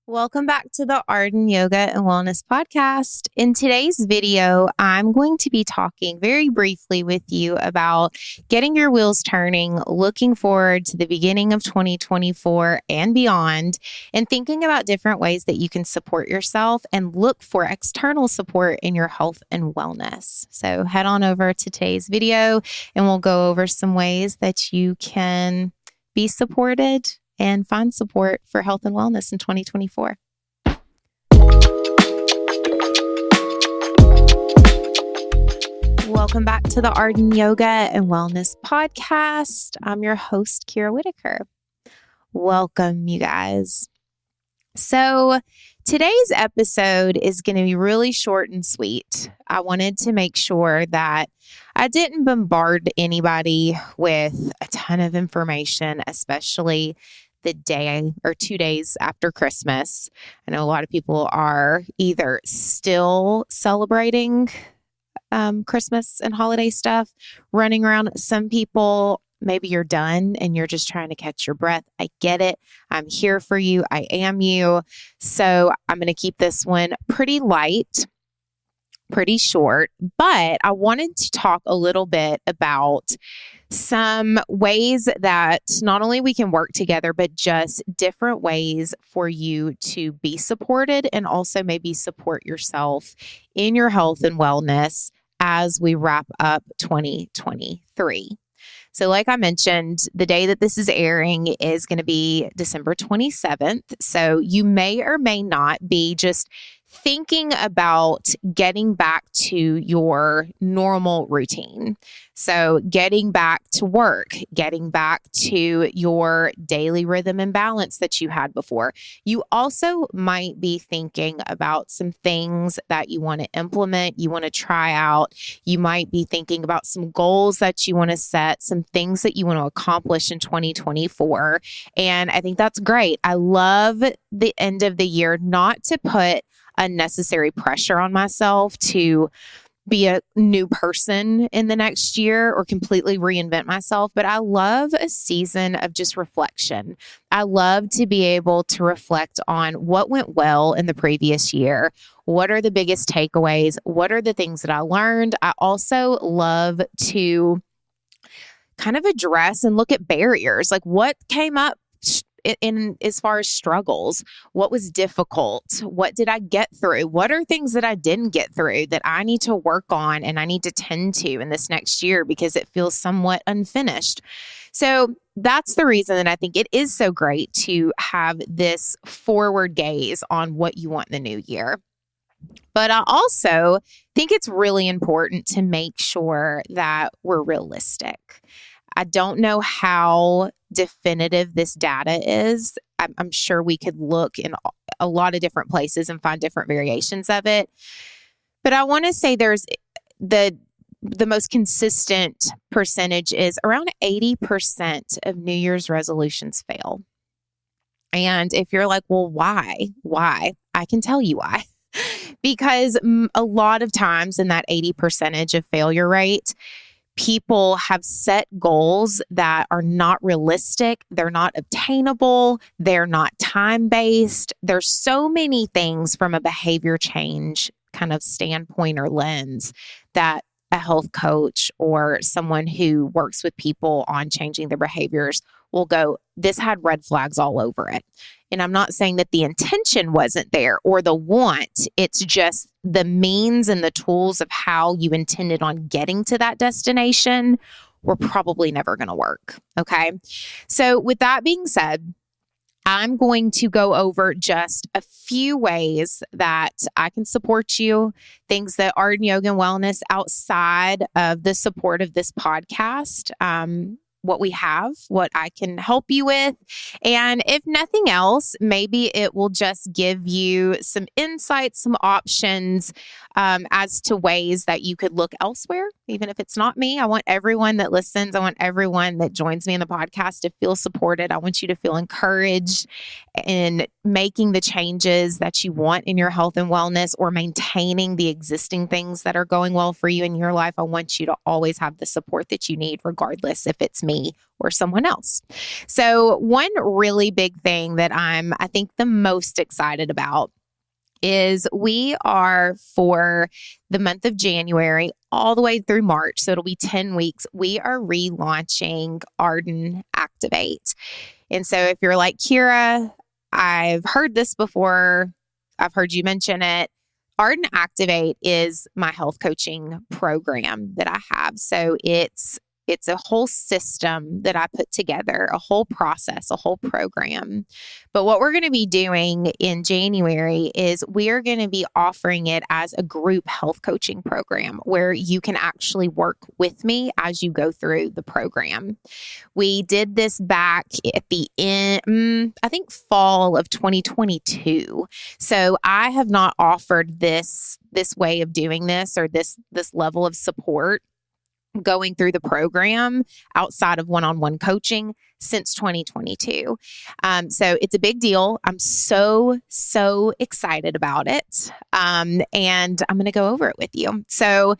Welcome back to the Arden Yoga and Wellness Podcast. In today's video, I'm going to be talking very briefly with you about getting your wheels turning, looking forward to the beginning of 2024 and beyond, and thinking about different ways that you can support yourself and look for external support in your health and wellness. So head on over to today's video and we'll go over some ways that you can be supported and find support for health and wellness in 2024. Welcome back to the Arden Yoga and Wellness Podcast. I'm your host, Kira Whitaker. Welcome, you guys. So today's episode is going to be really short and sweet. I wanted to make sure that I didn't bombard anybody with a ton of information, especially the day or 2 days after Christmas. I know a lot of people are either still celebrating Christmas and holiday stuff, running around. Some people, maybe you're done and you're just trying to catch your breath. I get it. I'm here for you. I am you. So I'm going to keep this one pretty light, pretty short, but I wanted to talk a little bit about some ways that not only we can work together, but just different ways for you to be supported and also maybe support yourself in your health and wellness as we wrap up 2023. So like I mentioned, the day that this is airing is going to be December 27th. So you may or may not be just thinking about getting back to your normal routine. So getting back to work, getting back to your daily rhythm and balance that you had before. You also might be thinking about some things that you want to implement, you want to try out. You might be thinking about some goals that you want to set, some things that you want to accomplish in 2024. And I think that's great. I love the end of the year not to put unnecessary pressure on myself to be a new person in the next year or completely reinvent myself. But I love a season of just reflection. I love to be able to reflect on what went well in the previous year. What are the biggest takeaways? What are the things that I learned? I also love to kind of address and look at barriers, like what came up in as far as struggles, what was difficult, what did I get through, what are things that I didn't get through that I need to work on and I need to tend to in this next year because it feels somewhat unfinished. So that's the reason that I think it is so great to have this forward gaze on what you want in the new year. But I also think it's really important to make sure that we're realistic. I don't know how definitive this data is. I'm sure we could look in a lot of different places and find different variations of it. But I want to say there's the most consistent percentage is around 80% of New Year's resolutions fail. And if you're like, well, why? Why? I can tell you why. Because a lot of times in that 80% of failure rate, people have set goals that are not realistic. They're not obtainable. They're not time-based. There's so many things from a behavior change kind of standpoint or lens that a health coach or someone who works with people on changing their behaviors will go, this had red flags all over it. And I'm not saying that the intention wasn't there or the want. It's just the means and the tools of how you intended on getting to that destination were probably never going to work. Okay. So with that being said, I'm going to go over just a few ways that I can support you, things that Arden Yoga and Wellness outside of the support of this podcast, what we have, what I can help you with. And if nothing else, maybe it will just give you some insights, some options as to ways that you could look elsewhere even if it's not me. I want everyone that listens, I want everyone that joins me in the podcast to feel supported. I want you to feel encouraged in making the changes that you want in your health and wellness, or maintaining the existing things that are going well for you in your life. I want you to always have the support that you need, regardless if it's me or someone else. So one really big thing that I think the most excited about is we are, for the month of January all the way through March, so it'll be 10 weeks, we are relaunching Arden Activate. And so if you're like, Kira, I've heard this before, I've heard you mention it. Arden Activate is my health coaching program that I have. So it's a whole system that I put together, a whole process, a whole program. But what we're going to be doing in January is we're going to be offering it as a group health coaching program where you can actually work with me as you go through the program. We did this back at the end, I think fall of 2022. So I have not offered this way of doing this, or this level of support going through the program outside of one-on-one coaching since 2022. So it's a big deal. I'm so excited about it. And I'm going to go over it with you. So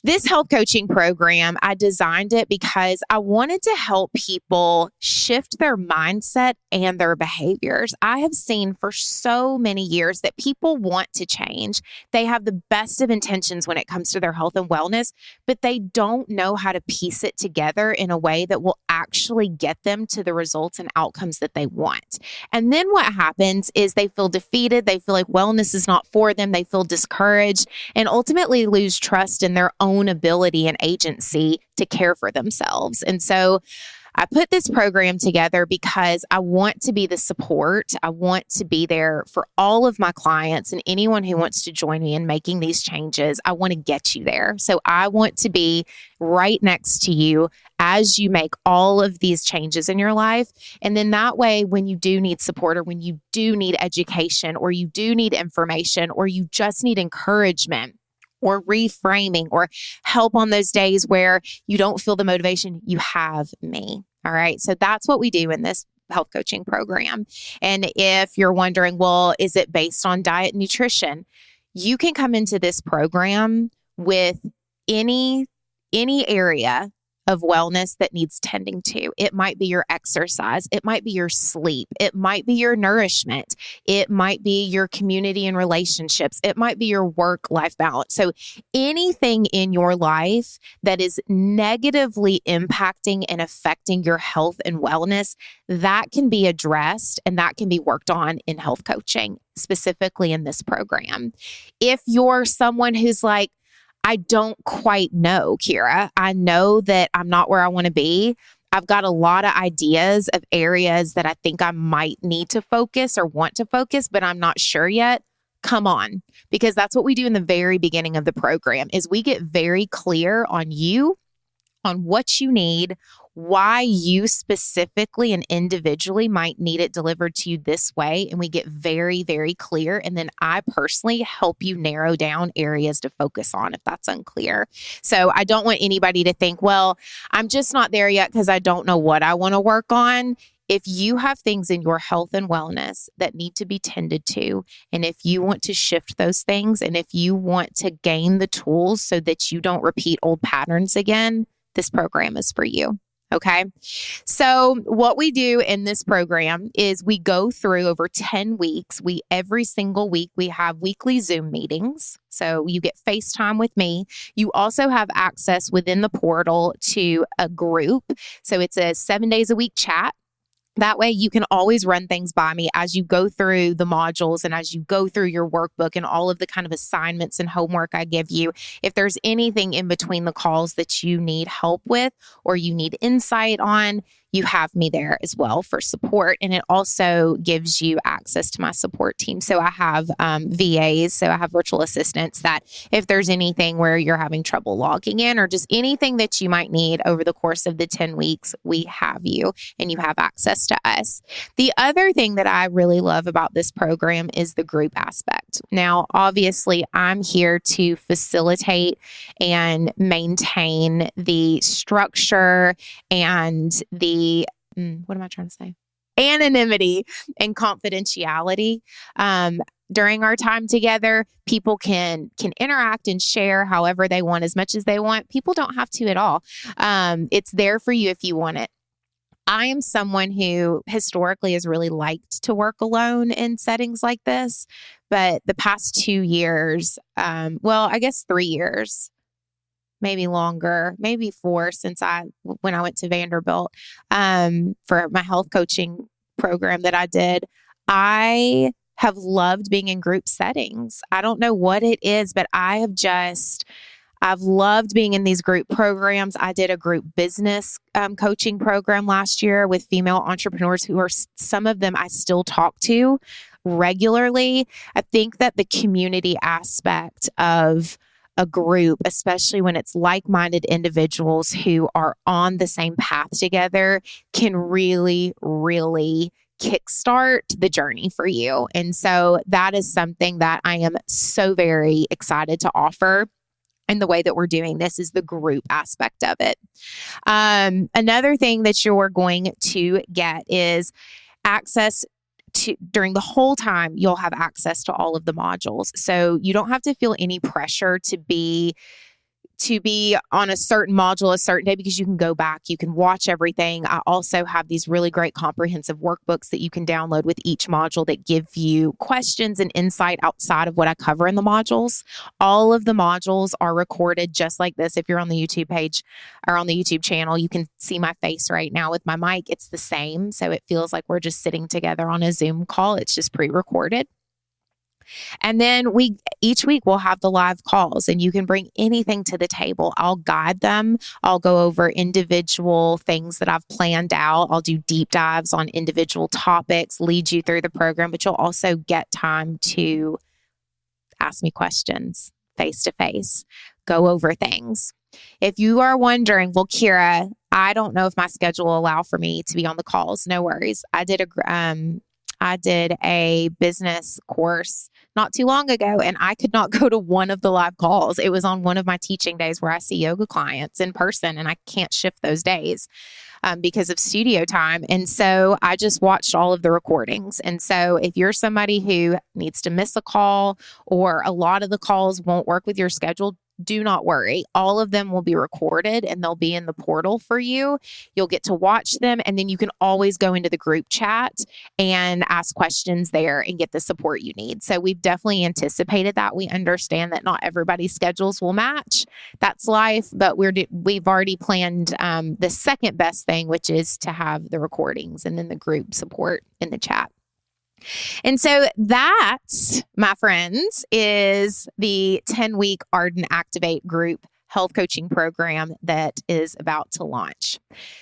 this health coaching program, I designed it because I wanted to help people shift their mindset and their behaviors. I have seen for so many years that people want to change. They have the best of intentions when it comes to their health and wellness, but they don't know how to piece it together in a way that will actually get them to the results and outcomes that they want. And then what happens is they feel defeated. They feel like wellness is not for them. They feel discouraged and ultimately lose trust in their own ability and agency to care for themselves. And so I put this program together because I want to be the support. I want to be there for all of my clients and anyone who wants to join me in making these changes. I want to get you there. So I want to be right next to you as you make all of these changes in your life. And then that way, when you do need support, or when you do need education, or you do need information, or you just need encouragement, or reframing, or help on those days where you don't feel the motivation, you have me. All right. So that's what we do in this health coaching program. And if you're wondering, well, is it based on diet and nutrition? You can come into this program with any area of wellness that needs tending to. It might be your exercise. It might be your sleep. It might be your nourishment. It might be your community and relationships. It might be your work-life balance. So anything in your life that is negatively impacting and affecting your health and wellness, that can be addressed and that can be worked on in health coaching, specifically in this program. If you're someone who's like, I don't quite know, Kira. I know that I'm not where I want to be. I've got a lot of ideas of areas that I think I might need to focus or want to focus, but I'm not sure yet. Come on, because that's what we do in the very beginning of the program is we get very clear on you, on what you need, why you specifically and individually might need it delivered to you this way. And we get very, very clear. And then I personally help you narrow down areas to focus on if that's unclear. So I don't want anybody to think, well, I'm just not there yet because I don't know what I want to work on. If you have things in your health and wellness that need to be tended to, and if you want to shift those things, and if you want to gain the tools so that you don't repeat old patterns again, this program is for you. Okay. So what we do in this program is we go through over 10 weeks. Every single week, we have weekly Zoom meetings. So you get FaceTime with me. You also have access within the portal to a group. So it's a 7 days a week chat. That way you can always run things by me as you go through the modules and as you go through your workbook and all of the kind of assignments and homework I give you. If there's anything in between the calls that you need help with or you need insight on, you have me there as well for support. And it also gives you access to my support team. So I have VAs, so I have virtual assistants that if there's anything where you're having trouble logging in or just anything that you might need over the course of the 10 weeks, we have you and you have access to us. The other thing that I really love about this program is the group aspect. aspect. Now, obviously, I'm here to facilitate and maintain the structure and the, what am I trying to say? Anonymity and confidentiality. During our time together, people can interact and share however they want, as much as they want. People don't have to at all. It's there for you if you want it. I am someone who historically has really liked to work alone in settings like this, but the past 2 years, I guess 3 years, maybe longer, maybe 4 when I went to Vanderbilt for my health coaching program that I did, I have loved being in group settings. I don't know what it is, but I've loved being in these group programs. I did a group business coaching program last year with female entrepreneurs who are, some of them I still talk to regularly. I think that the community aspect of a group, especially when it's like-minded individuals who are on the same path together, can really, really kickstart the journey for you. And so that is something that I am so very excited to offer. And the way that we're doing this is the group aspect of it. Another thing that you're going to get is access to, during the whole time, you'll have access to all of the modules. So you don't have to feel any pressure to be on a certain module a certain day, because you can go back, you can watch everything. I also have these really great comprehensive workbooks that you can download with each module that give you questions and insight outside of what I cover in the modules. All of the modules are recorded just like this. If you're on the YouTube page or on the YouTube channel, you can see my face right now with my mic. It's the same. So it feels like we're just sitting together on a Zoom call. It's just pre-recorded. And then each week we'll have the live calls, and you can bring anything to the table. I'll guide them. I'll go over individual things that I've planned out. I'll do deep dives on individual topics, lead you through the program, but you'll also get time to ask me questions face to face, go over things. If you are wondering, well, Kira, I don't know if my schedule will allow for me to be on the calls. No worries. I did a business course not too long ago, and I could not go to one of the live calls. It was on one of my teaching days where I see yoga clients in person, and I can't shift those days because of studio time. And so I just watched all of the recordings. And so if you're somebody who needs to miss a call, or a lot of the calls won't work with your schedule, do not worry. All of them will be recorded, and they'll be in the portal for you. You'll get to watch them, and then you can always go into the group chat and ask questions there and get the support you need. So we've definitely anticipated that. We understand that not everybody's schedules will match. That's life, but we've already planned the second best thing, which is to have the recordings and then the group support in the chat. And so that, my friends, is the 10-week Arden Activate group health coaching program that is about to launch.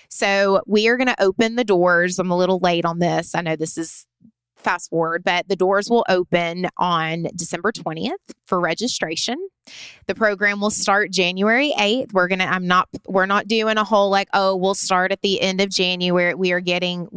So we are going to open the doors. I'm a little late on this. I know this is fast forward, but the doors will open on December 20th for registration. The program will start January 8th. We're not doing a whole we'll start at the end of January. We are getting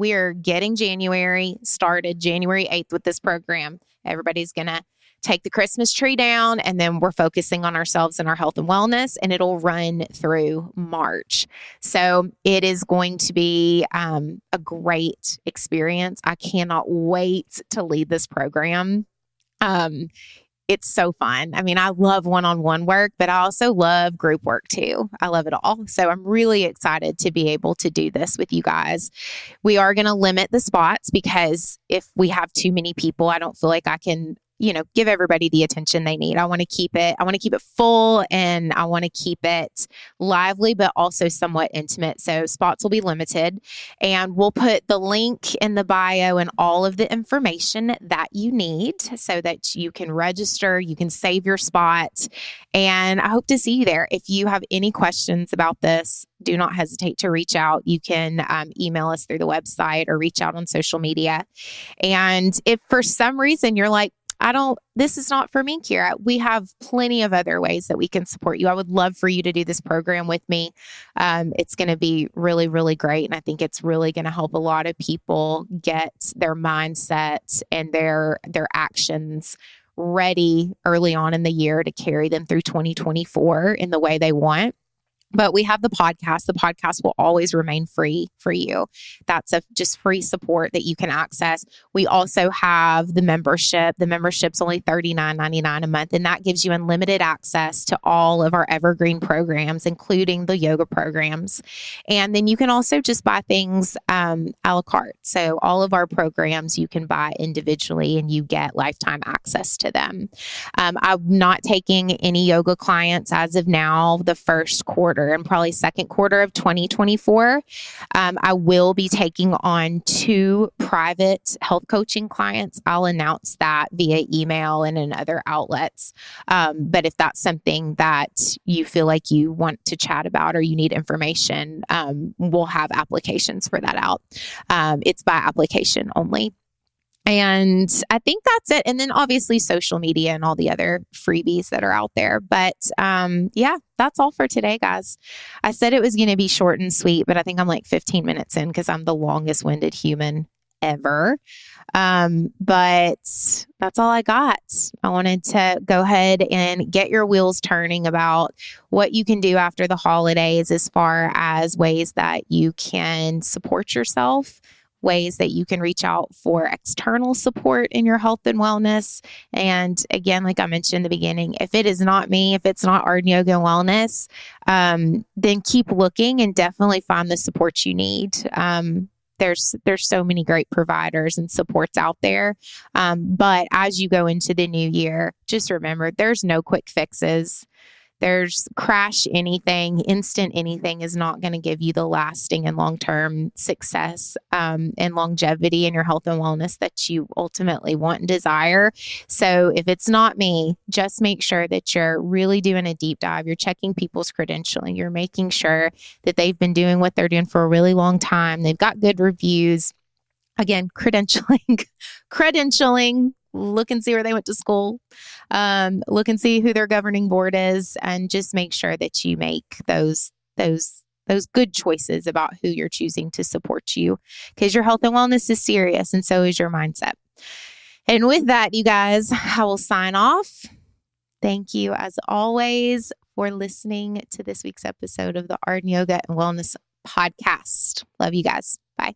January started January 8th with this program. Everybody's going to take the Christmas tree down, and then we're focusing on ourselves and our health and wellness, and it'll run through March. So it is going to be a great experience. I cannot wait to lead this program. It's so fun. I mean, I love one-on-one work, but I also love group work too. I love it all. So I'm really excited to be able to do this with you guys. We are going to limit the spots, because if we have too many people, I don't feel like I can give everybody the attention they need. I want to keep it full, and I want to keep it lively, but also somewhat intimate. So spots will be limited, and we'll put the link in the bio and all of the information that you need so that you can register, you can save your spot, and I hope to see you there. If you have any questions about this, do not hesitate to reach out. You can email us through the website or reach out on social media. And if for some reason you're like, this is not for me, Kira, we have plenty of other ways that we can support you. I would love for you to do this program with me. It's going to be really, really great. And I think it's really going to help a lot of people get their mindset and their actions ready early on in the year to carry them through 2024 in the way they want. But we have the podcast. The podcast will always remain free for you. That's just free support that you can access. We also have the membership. The membership's only $39.99 a month, and that gives you unlimited access to all of our evergreen programs, including the yoga programs. And then you can also just buy things a la carte. So all of our programs you can buy individually, and you get lifetime access to them. I'm not taking any yoga clients as of now, the first quarter and probably second quarter of 2024. I will be taking on 2 private health coaching clients. I'll announce that via email and in other outlets. But if that's something that you feel like you want to chat about or you need information, we'll have applications for that out. It's by application only. And I think that's it. And then obviously social media and all the other freebies that are out there. But yeah, that's all for today, guys. I said it was going to be short and sweet, but I think I'm like 15 minutes in because I'm the longest winded human ever. But that's all I got. I wanted to go ahead and get your wheels turning about what you can do after the holidays as far as ways that you can support yourself, ways that you can reach out for external support in your health and wellness. And again, like I mentioned in the beginning, if it is not me, if it's not Arden Yoga and Wellness, then keep looking and definitely find the support you need. There's so many great providers and supports out there. But as you go into the new year, just remember there's no quick fixes. There's crash anything, instant anything is not going to give you the lasting and long-term success and longevity in your health and wellness that you ultimately want and desire. So if it's not me, just make sure that you're really doing a deep dive. You're checking people's credentialing. You're making sure that they've been doing what they're doing for a really long time. They've got good reviews. Again, credentialing. Look and see where they went to school. Look and see who their governing board is, and just make sure that you make those good choices about who you're choosing to support you, because your health and wellness is serious, and so is your mindset. And with that, you guys, I will sign off. Thank you, as always, for listening to this week's episode of the Arden Yoga and Wellness podcast. Love you guys. Bye.